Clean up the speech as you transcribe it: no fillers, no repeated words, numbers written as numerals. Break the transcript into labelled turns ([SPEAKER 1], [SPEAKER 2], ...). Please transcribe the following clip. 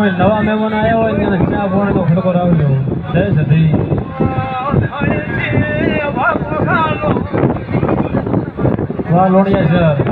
[SPEAKER 1] કોઈ નવા મહેમાન આવ્યા હોય તેને ચા પાણી તો ખડકો આવજો જય સધી વાહ લોણિયા સર